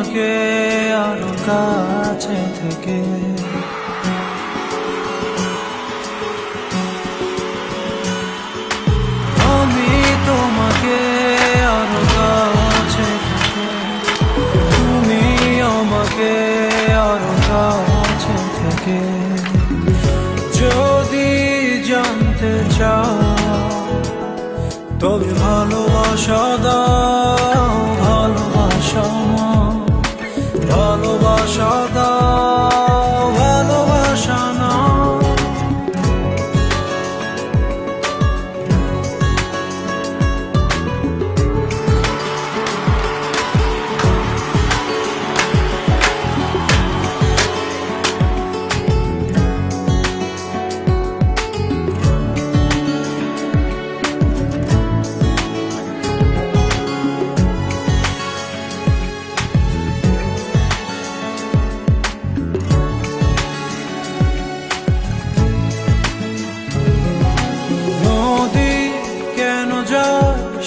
তোমাকে আরো কাছে থেকে। আমি তোমাকে আরো কাছে থেকে, তুমি আমাকে আরো কাছে থেকে। যদি জানতে চাও তবে ভালোবাসা দাও, ভালোবাসা নাও, ভালোবাসা দাও, ভালোবাসা নাও।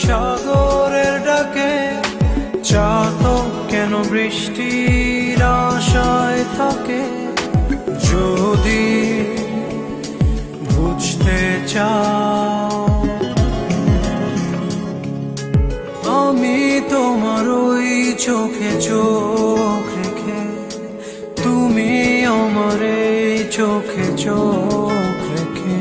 সাগরের ডাকে চাতক কেন বৃষ্টির আশায় থাকে? যদি বুঝতে চাও আমি তোমার ওই চোখে চোখ রেখে, তুমি আমার এই চোখে চোখ রেখে।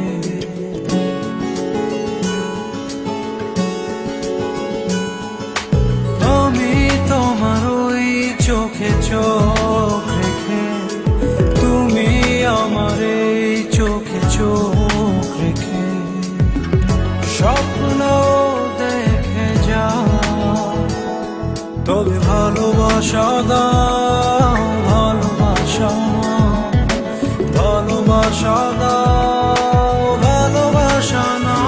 চোখে চোখ রেখে, তুমি আমার এই চোখে চোখ রেখে। স্বপ্ন দেখে যাও তবে ভালোবাসা দাও, ভালোবাসা নাও, ভালোবাসা দাও, ভালোবাসা নাও।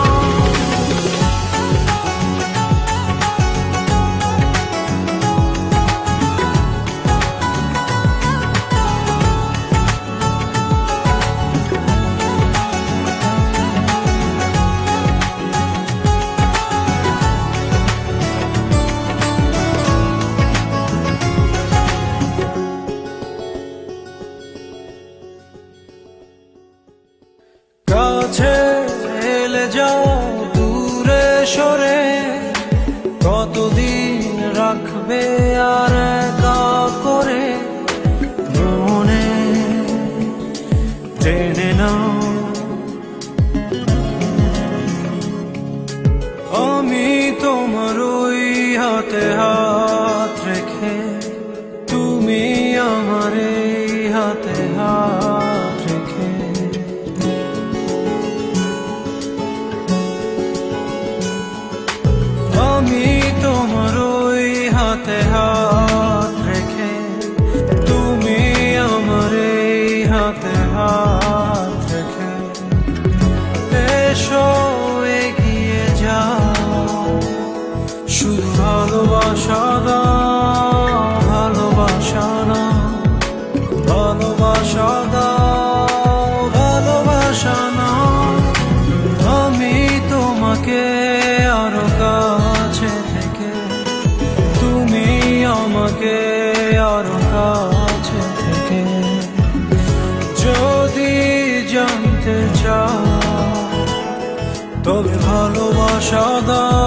কাছে এলে যাও দূরে সরে, কতদিন রাখবে আর একা করে? মনে টেনে নাও আমি তোমার ওই হাতে হাত রেখে, তুমি আমার এই হাতে হাত রেখে। আমি তোমার ওই হাতে হাত রেখে, তুমি আমার এই হাতে হাত রেখে। এসো এগিয়ে যাও, শুধু ভালোবাসা দাও, ভালোবাসা নাও, ভালোবাসা দাও, ভালোবাসা নাও। আমি তোমাকে আরো কাছে থেকে, তুমি আমাকে আরো কাছে থেকে। যদি জানতে চাও তবে ভালোবাসা দাও,